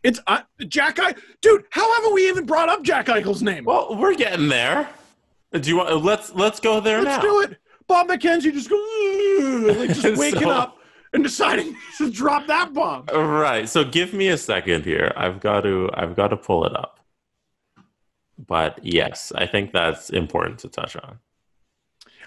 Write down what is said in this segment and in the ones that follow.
It's Jack Eichel. Dude, how haven't we even brought up Jack Eichel's name? Well, we're getting there. Do you want? Let's go there now. Let's do it. Bob McKenzie just goes like just waking up and deciding to drop that bomb. Right. So give me a second here. I've got to pull it up. But yes, I think that's important to touch on.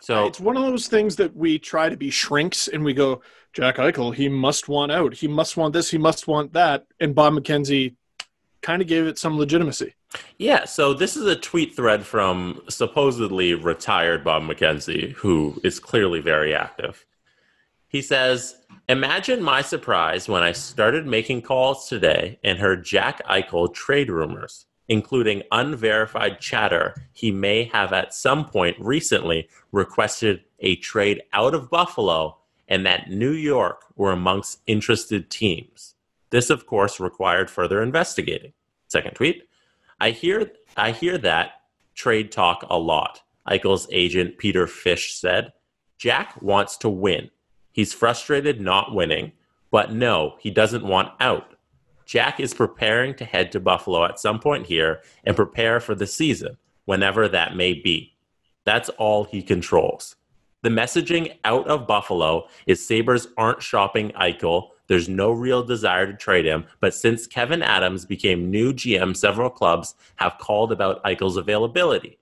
So it's one of those things that we try to be shrinks and we go, Jack Eichel, he must want out. He must want this. He must want that. And Bob McKenzie kind of gave it some legitimacy. Yeah, so this is a tweet thread from supposedly retired Bob McKenzie, who is clearly very active. He says, imagine my surprise when I started making calls today and heard Jack Eichel trade rumors, including unverified chatter he may have at some point recently requested a trade out of Buffalo and that New York were amongst interested teams. This, of course, required further investigating. Second tweet. I hear that trade talk a lot. Eichel's agent, Peter Fish, said, Jack wants to win. He's frustrated not winning, but no, he doesn't want out. Jack is preparing to head to Buffalo at some point here and prepare for the season, whenever that may be. That's all he controls. The messaging out of Buffalo is Sabres aren't shopping Eichel. There's no real desire to trade him, but since Kevin Adams became new GM, several clubs have called about Eichel's availability.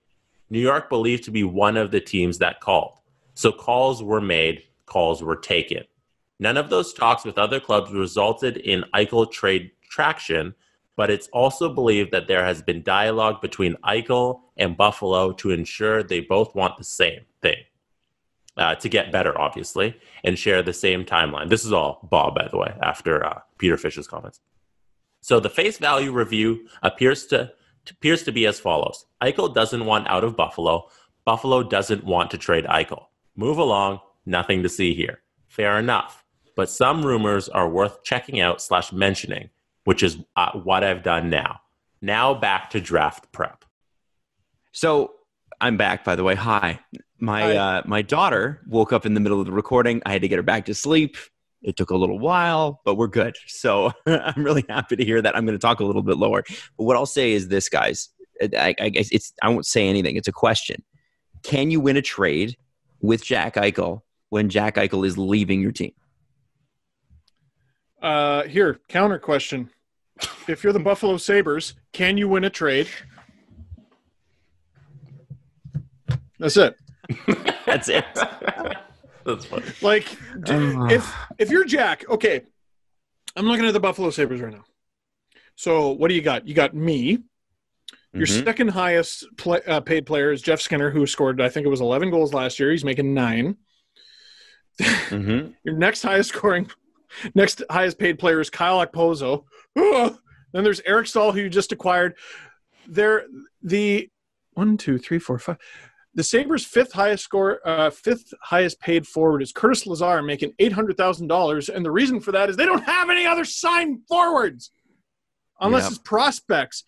New York believed to be one of the teams that called. So calls were made, calls were taken. None of those talks with other clubs resulted in Eichel trade traction, but it's also believed that there has been dialogue between Eichel and Buffalo to ensure they both want the same thing. To get better, obviously, and share the same timeline. This is all Bob, by the way, after Peter Fish's comments. So the face value review appears to be as follows. Eichel doesn't want out of Buffalo. Buffalo doesn't want to trade Eichel. Move along. Nothing to see here. Fair enough. But some rumors are worth checking out / mentioning, which is what I've done now. Now back to draft prep. So I'm back, by the way. Hi. My daughter woke up in the middle of the recording. I had to get her back to sleep. It took a little while, but we're good. So I'm really happy to hear that. I'm going to talk a little bit lower. But what I'll say is this, guys. I won't say anything. It's a question. Can you win a trade with Jack Eichel when Jack Eichel is leaving your team? Here, counter question. If you're the Buffalo Sabres, can you win a trade? That's it. That's it. That's funny. Like, if you're Jack, okay, I'm looking at the Buffalo Sabres right now. So what do you got? You got me. Your second highest paid player is Jeff Skinner, who scored, I think it was 11 goals last year. He's making 9. Your next highest paid player is Kyle Okposo. Then there's Eric Stahl, who you just acquired. They're the 1, 2, 3, 4, 5. The Sabres' fifth highest paid forward is Curtis Lazar, making $800,000, and the reason for that is they don't have any other signed forwards, unless it's prospects.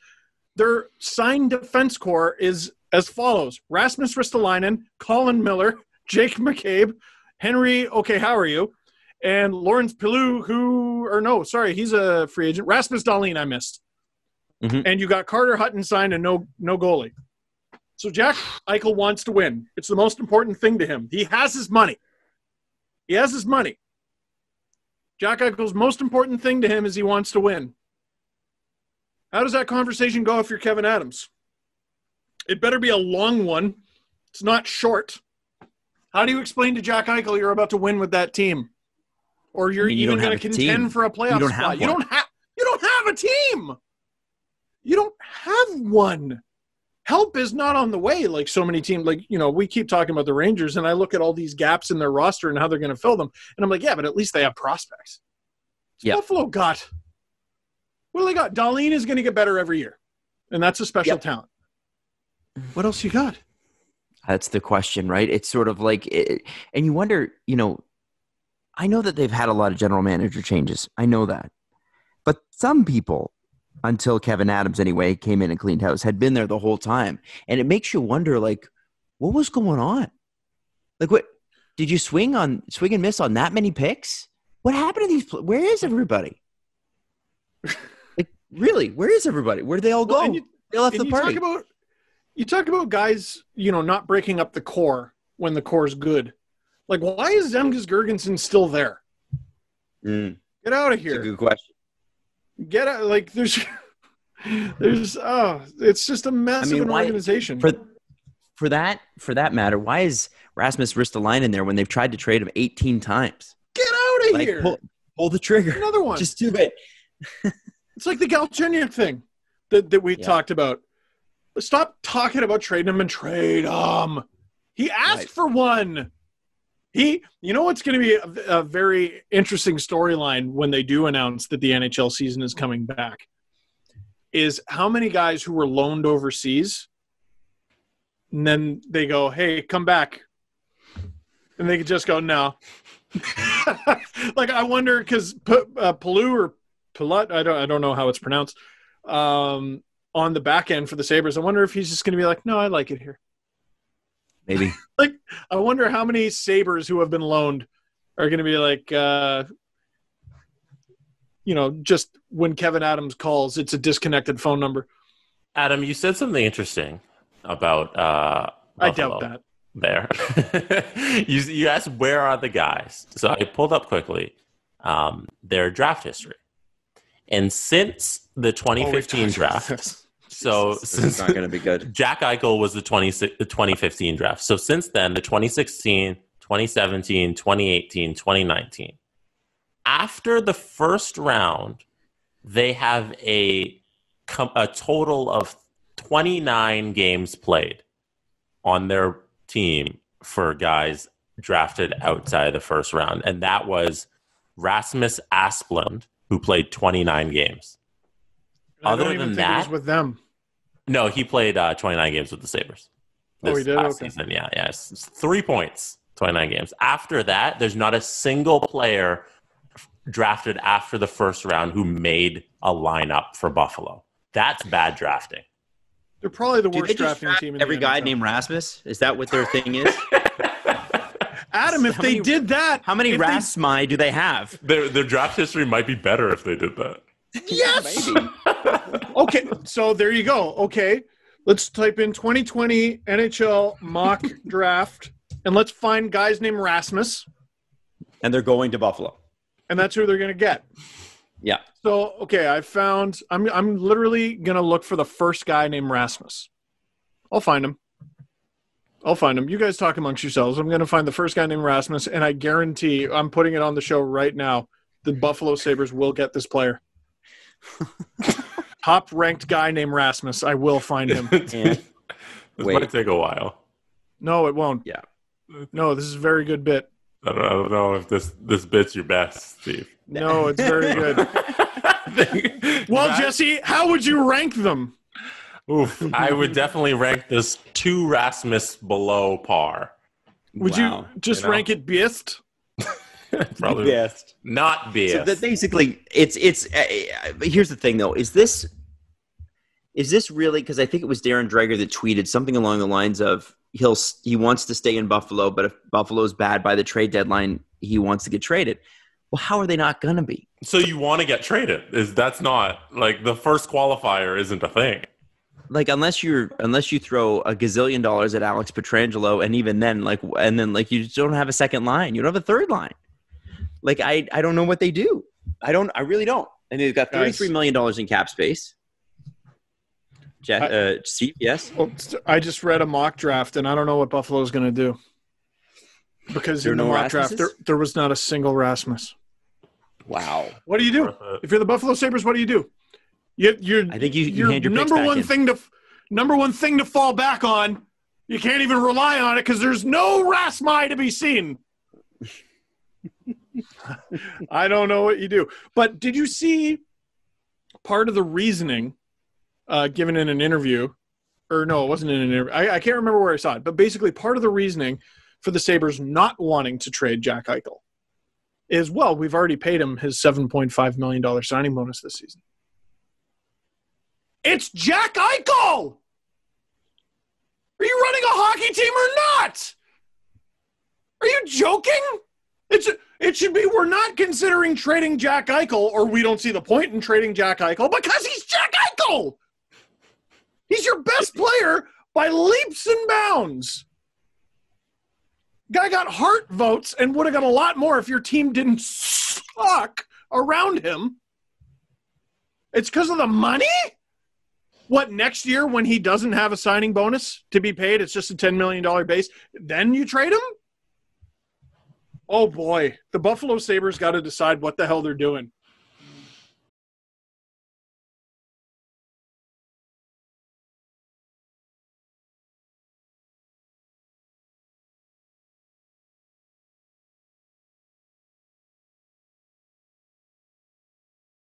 Their signed defense core is as follows: Rasmus Ristolainen, Colin Miller, Jake McCabe, Henry. Okay, how are you? And Lawrence Pilou, he's a free agent. Rasmus Dahlin, I missed. And you got Carter Hutton signed and no goalie. So Jack Eichel wants to win. It's the most important thing to him. He has his money. Jack Eichel's most important thing to him is he wants to win. How does that conversation go if you're Kevin Adams? It better be a long one. It's not short. How do you explain to Jack Eichel you're about to win with that team? Or you're even going to contend for a playoff spot? You don't have a team. You don't have one. Help is not on the way like so many teams. Like, we keep talking about the Rangers, and I look at all these gaps in their roster and how they're going to fill them. And I'm like, yeah, but at least they have prospects. Buffalo got – what do they got? Dahlin is going to get better every year, and that's a special talent. What else you got? That's the question, right? It's sort of like and you wonder, I know that they've had a lot of general manager changes. I know that. But some people – until Kevin Adams, anyway, came in and cleaned house, had been there the whole time. And it makes you wonder, like, what was going on? Like, what did you swing and miss on that many picks? What happened to these? Where is everybody? Like, Really? Where is everybody? Where do they all go? They left the party. You talk about guys, not breaking up the core when the core's good. Like, why is Zemgus Girgensson still there? Get out of here. That's a good question. Get out. Like, it's just a mess of an organization. For that matter, why is Rasmus Ristolainen there when they've tried to trade him 18 times? Get out of here. Pull the trigger. Another one. Just do it. It's like the Galchenyuk thing that we talked about. Stop talking about trading him and trade him. He asked for one. What's going to be a very interesting storyline when they do announce that the NHL season is coming back is how many guys who were loaned overseas and then they go, hey, come back. And they could just go, no. Like, I wonder, because Palu or Palut, I don't know how it's pronounced, on the back end for the Sabres, I wonder if he's just going to be like, no, I like it here. Maybe. Like, I wonder how many Sabres who have been loaned are going to be like, just when Kevin Adams calls, it's a disconnected phone number. Adam, you said something interesting about I doubt that. There. You asked, where are the guys? So I pulled up quickly their draft history. And since the 2015 draft, since it's not going to be good. Jack Eichel was the 2015 draft. So since then, the 2016, 2017, 2018, 2019. After the first round, they have a total of 29 games played on their team for guys drafted outside the first round. And that was Rasmus Asplund, who played 29 games. Other than that, it was with them. No, he played 29 games with the Sabres. Oh, he did? Okay. Season. Yeah. It's 3 points, 29 games. After that, there's not a single player drafted after the first round who made a lineup for Buffalo. That's bad drafting. They're probably the worst drafting team in every the guy NFL. named Rasmus? Is that what their thing is? Adam, if they did that... How many Rasmi do they have? Their draft history might be better if they did that. Yes! Maybe. Okay, so there you go. Okay, let's type in 2020 NHL mock draft, and let's find guys named Rasmus. And they're going to Buffalo. And that's who they're going to get. Yeah. So, okay, I'm literally going to look for the first guy named Rasmus. I'll find him. You guys talk amongst yourselves. I'm going to find the first guy named Rasmus, and I guarantee, I'm putting it on the show right now, the Buffalo Sabres will get this player. Top-ranked guy named Rasmus. I will find him. This might take a while. No, it won't. Yeah. No, this is a very good bit. I don't know if this bit's your best, Steve. No, it's very good. Well, Jesse, how would you rank them? Oof, I would definitely rank this 2 Rasmus below par. Would you just rank it best? Probably best. Not best. So that basically, it's here's the thing, though. Is this really, because I think it was Darren Dreger that tweeted something along the lines of he wants to stay in Buffalo, but if Buffalo's bad by the trade deadline, he wants to get traded. Well, how are they not going to be? So you want to get traded? That's not like the first qualifier isn't a thing. Like unless you throw a gazillion dollars at Alex Pietrangelo, and even then, you just don't have a second line. You don't have a third line. Like I don't know what they do. I really don't. And they've got $33 million in cap space. Steve, yes? Well, I just read a mock draft, and I don't know what Buffalo's going to do. Because in the mock draft, there was not a single Rasmus. Wow. What do you do? If you're the Buffalo Sabres, what do you do? I think you hand your number one thing to fall back on. You can't even rely on it because there's no Rasmi to be seen. I don't know what you do. But did you see part of the reasoning given in an interview? Or no, it wasn't in an interview. I can't remember where I saw it. But basically part of the reasoning for the Sabres not wanting to trade Jack Eichel is, well, we've already paid him his $7.5 million signing bonus this season. It's Jack Eichel! Are you running a hockey team or not? Are you joking? It should be we're not considering trading Jack Eichel, or we don't see the point in trading Jack Eichel because he's Eichel. He's your best player by leaps and bounds. Guy got Hart votes and would have got a lot more if your team didn't suck around him. It's because of the money? What, next year when he doesn't have a signing bonus to be paid, it's just a $10 million base, then you trade him? Oh, boy. The Buffalo Sabres got to decide what the hell they're doing.